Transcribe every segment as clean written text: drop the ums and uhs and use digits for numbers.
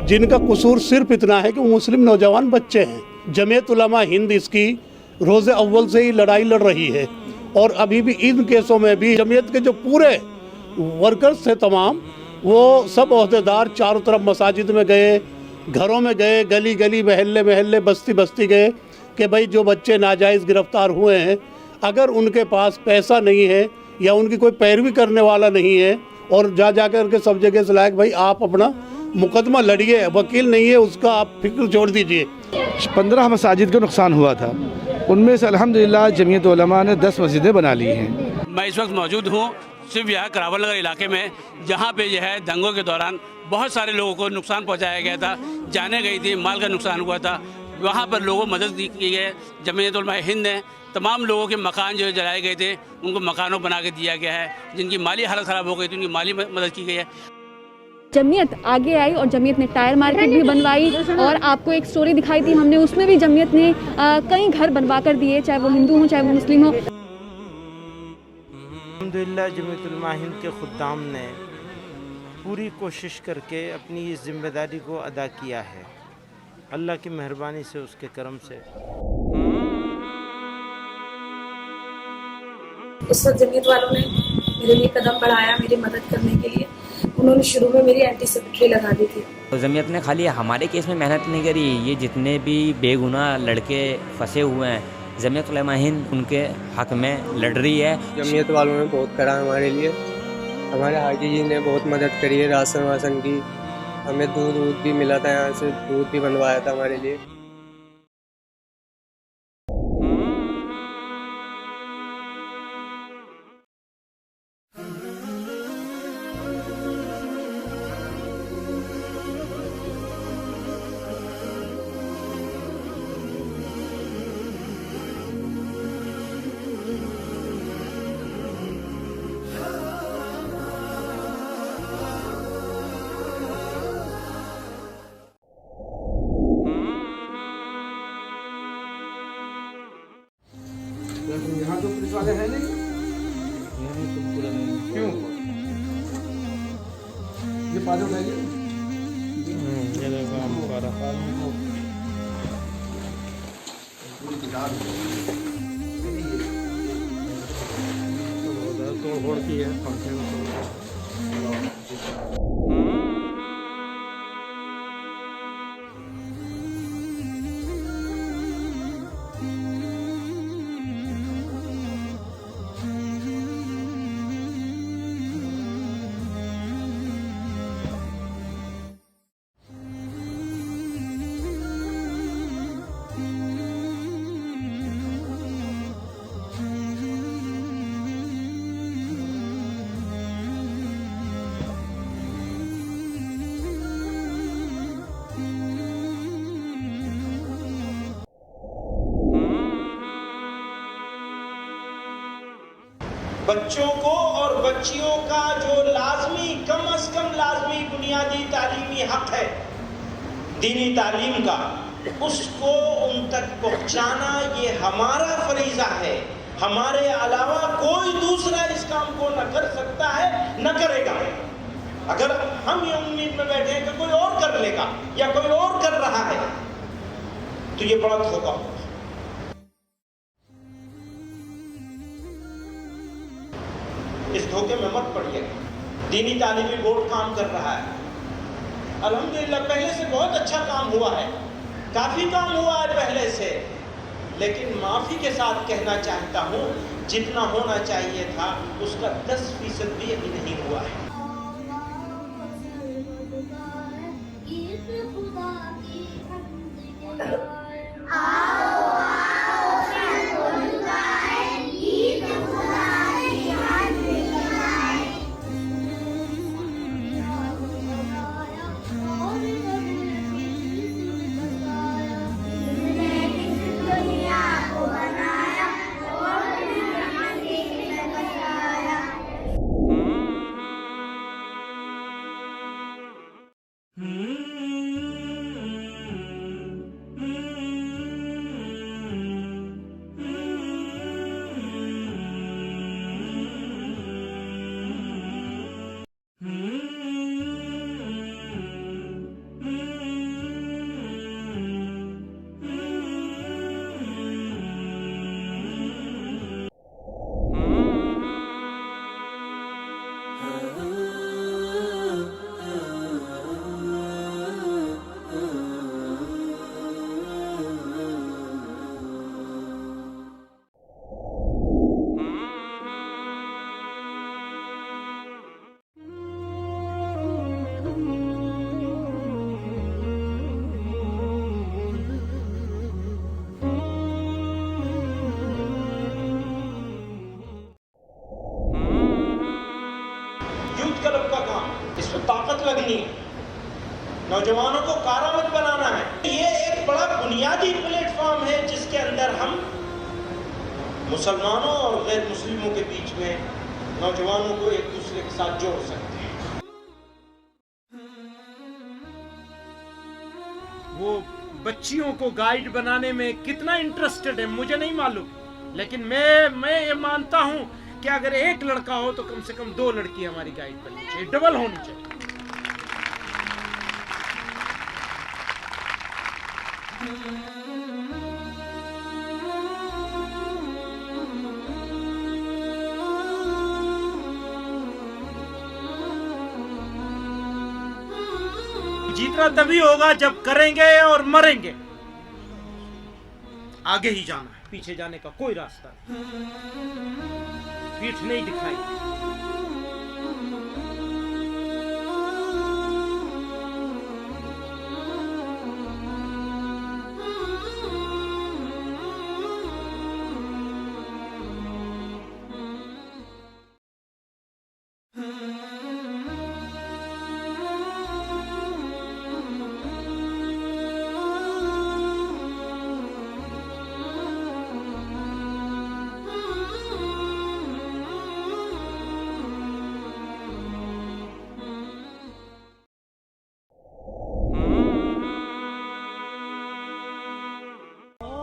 जिनका कसूर सिर्फ इतना है कि वो मुस्लिम नौजवान बच्चे हैं। जमीयत उलमा हिंद इसकी रोज़े अव्वल से ही लड़ाई लड़ रही है और अभी भी इन केसों में भी जमीयत के जो पूरे वर्कर्स थे तमाम, वो सब ओहदेदार चारों तरफ मसाजिद में गए, घरों में गए, गली गली महल्ले महल्ले बस्ती बस्ती गए कि भाई जो बच्चे नाजायज़ गिरफ्तार हुए हैं, अगर उनके पास पैसा नहीं है या उनकी कोई पैरवी करने वाला नहीं है, और जा कर के सब जगह से लायक भाई आप अपना मुकदमा लड़िए, वकील नहीं है उसका आप फिक्र छोड़ दीजिए। 15 मसाजिद का नुकसान हुआ था, उनमें से अल्हम्दुलिल्लाह जमीयत उलमा ने 10 मस्जिदें बना ली हैं। मैं इस वक्त मौजूद हूँ सिर्फ यहाँ करावल नगर इलाके में, जहाँ पे जो है दंगों के दौरान बहुत सारे लोगों को नुकसान पहुँचाया गया था, जाने गई थी, माल का नुकसान हुआ था। वहाँ पर लोगों को मदद की गई। जमीयत उलमा हिंद ने तमाम लोगों के मकान जो जलाए गए थे उनको मकानों बना के दिया गया है। जिनकी माली हालत ख़राब हो गई थी उनकी माली मदद की गई है। जमीयत आगे आई और जमीयत ने टायर मार्केट भी बनवाई और आपको एक स्टोरी दिखाई थी हमने, उसमें भी जमीयत ने कई घर बनवा कर दिए, चाहे वो हिंदू हो चाहे वो मुस्लिम हो। अल्हम्दुलिल्लाह जमीयत उलमा हिंद के खुद्दाम ने पूरी कोशिश करके अपनी इस जिम्मेदारी को अदा किया है, अल्लाह की मेहरबानी से, उसके करम से। उस वक्त जमीयत वालों ने मेरे लिए कदम बढ़ाया मेरी मदद करने के लिए। उन्होंने शुरू में मेरी एंटीसिपेटरी लगा दी थी। तो जमीयत ने खाली हमारे केस में मेहनत नहीं करी, ये जितने भी बेगुनाह लड़के फंसे हुए हैं जमीयत उलमा हिंद उनके हक में लड़ रही है। जमीयत वालों ने बहुत करा हमारे लिए, हमारे हाजी जी ने बहुत मदद करी है, राशन वासन की, हमें दूध भी मिला था, यहाँ से दूध भी बनवाया था हमारे लिए। यहाँ तो पुलिस वाले हैं नहीं, क्यों? ये पादे उठाइए। ये देखो हमारा तोड़ फोड़ की है पंखे में। बच्चों को और बच्चियों का जो लाजमी कम अज कम लाजमी बुनियादी तालीमी हक है दीनी तालीम का, उसको उन तक पहुंचाना ये हमारा फरीजा है। हमारे अलावा कोई दूसरा इस काम को न कर सकता है, न करेगा। अगर हम ये उम्मीद में बैठे हैं कि कोई और कर लेगा या कोई और कर रहा है तो ये बड़ा धोखा होगा। इस धोखे में मत पड़िएगा। दीनी तालीमी बोर्ड काम कर रहा है, अल्हम्दुलिल्लाह पहले से बहुत अच्छा काम हुआ है, काफ़ी काम हुआ है पहले से, लेकिन माफ़ी के साथ कहना चाहता हूँ जितना होना चाहिए था उसका 10% भी अभी नहीं हुआ है। नहीं है, नौजवानों को कारामद बनाना है। ये एक बड़ा बुनियादी प्लेटफॉर्म है जिसके अंदर हम मुसलमानों और गैर मुस्लिमों के बीच में नौजवानों को एक दूसरे के साथ जोड़ सकते हैं। वो बच्चियों को गाइड बनाने में कितना इंटरेस्टेड है मुझे नहीं मालूम, लेकिन मैं ये मानता हूं कि अगर एक लड़का हो तो कम से कम 2 लड़की हमारी गाइड बननी चाहिए, डबल होनी चाहिए। जीतना तभी होगा जब करेंगे और मरेंगे। आगे ही जाना है, पीछे जाने का कोई रास्ता नहीं, पीठ नहीं दिखाई।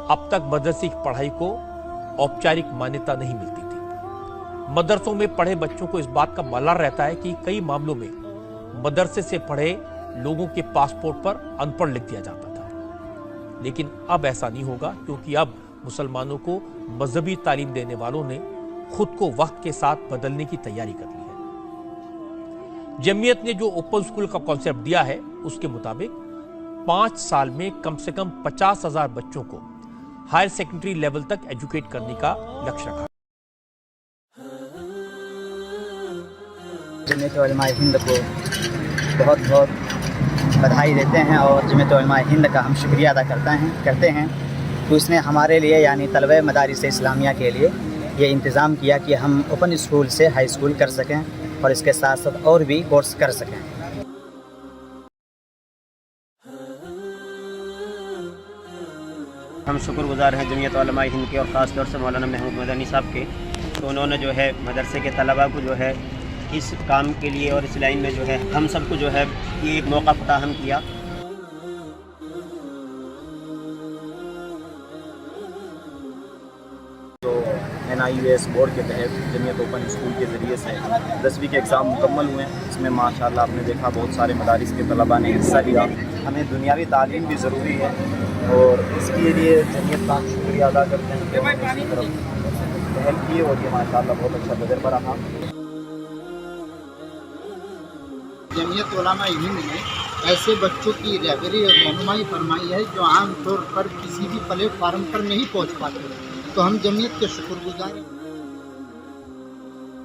अब तक मदरसे की पढ़ाई को औपचारिक मान्यता नहीं मिलती थी। मदरसों में पढ़े बच्चों को इस बात का मलाल रहता है कि कई मामलों में मदरसे से पढ़े लोगों के पासपोर्ट पर अनपढ़ लिख दिया जाता था। लेकिन अब ऐसा नहीं होगा, क्योंकि अब मुसलमानों को मजहबी तालीम देने वालों ने खुद को वक्त के साथ बदलने की तैयारी कर ली है। जमीयत ने जो ओपन स्कूल का कॉन्सेप्ट दिया है उसके मुताबिक 5 साल में कम से कम 50,000 बच्चों को हायर सेकेंडरी लेवल तक एजुकेट करने का लक्ष्य रखा। जमीयत उलमा हिंद को बहुत बहुत बधाई देते हैं और जमीयत उलमा हिंद का हम शुक्रिया अदा करते हैं कि उसने हमारे लिए यानी तलबे मदारिस इस्लामिया के लिए ये इंतज़ाम किया कि हम ओपन स्कूल से हाई स्कूल कर सकें और इसके साथ साथ और भी कोर्स कर सकें। हम शुक्रगुजार हैं जमीयत उलमा हिंद के और ख़ास तौर से मौलाना महमूद मदनी साहब के, तो उन्होंने जो है मदरसे के तलबा को जो है इस काम के लिए और इस लाइन में जो है हम सबको जो है ये एक मौका फराहम किया। तो NIUS बोर्ड के तहत जमीयत ओपन स्कूल के ज़रिए से 10वीं के एग्ज़ाम मुकम्मल हुए। इसमें माशाअल्लाह आपने देखा बहुत सारे मदारिस के तलबा ने हिस्सा लिया। हमें दुनियावी तालीम भी ज़रूरी है और इसके लिए जमीयत का शुक्रिया अदा करते हैं कि इसी तरफ पहल की और ये माशाअल्लाह बहुत अच्छा तजर्बा रहा। जमीयत उलमा हिंद ने ऐसे बच्चों की रहबरी और रहनुमाई फरमाई है जो आम तौर पर किसी भी प्लेटफार्म पर नहीं पहुंच पाते, तो हम जमीयत के शुक्रगुजार हैं।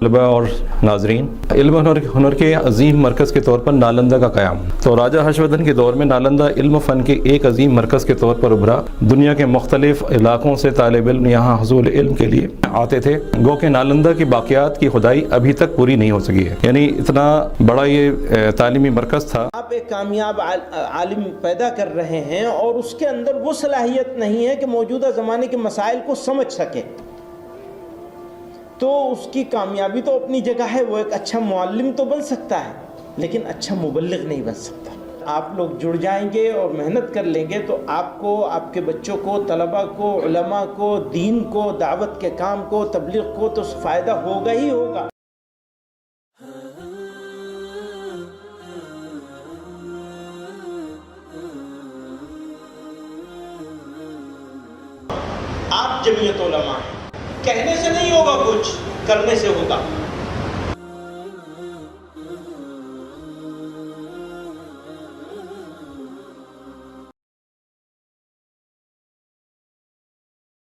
तलबा और नाजरीन, इल्म हुनर के अजीम मरकज़ के तौर पर नालंदा का क़याम। तो राजा हर्षवर्धन के दौर में नालंदा इल्म फ़न के एक अजीम मरकज़ के तौर पर उभरा। दुनिया के मुख्तलिफ इलाकों से तालिब इल्म यहाँ हुसूल इल्म के लिए आते थे। गो के नालंदा की बाक़ियात की खुदाई अभी तक पूरी नहीं हो सकी है, यानी इतना बड़ा ये तालीमी मरकज़ था। आप एक कामयाब आलिम पैदा कर रहे हैं और उसके अंदर वो सलाहियत नहीं है कि मौजूदा ज़माने के मसाइल को समझ सके, तो उसकी कामयाबी तो अपनी जगह है। वो एक अच्छा मुअल्लिम तो बन सकता है, लेकिन अच्छा मुबल्लिग नहीं बन सकता। आप लोग जुड़ जाएंगे और मेहनत कर लेंगे तो आपको, आपके बच्चों को, तलबा को, उलमा को, दीन को, दावत के काम को, तबलीग को तो फ़ायदा होगा ही होगा। आप जमीयत उलमा हैं, कहने से नहीं होगा कुछ, करने से होगा।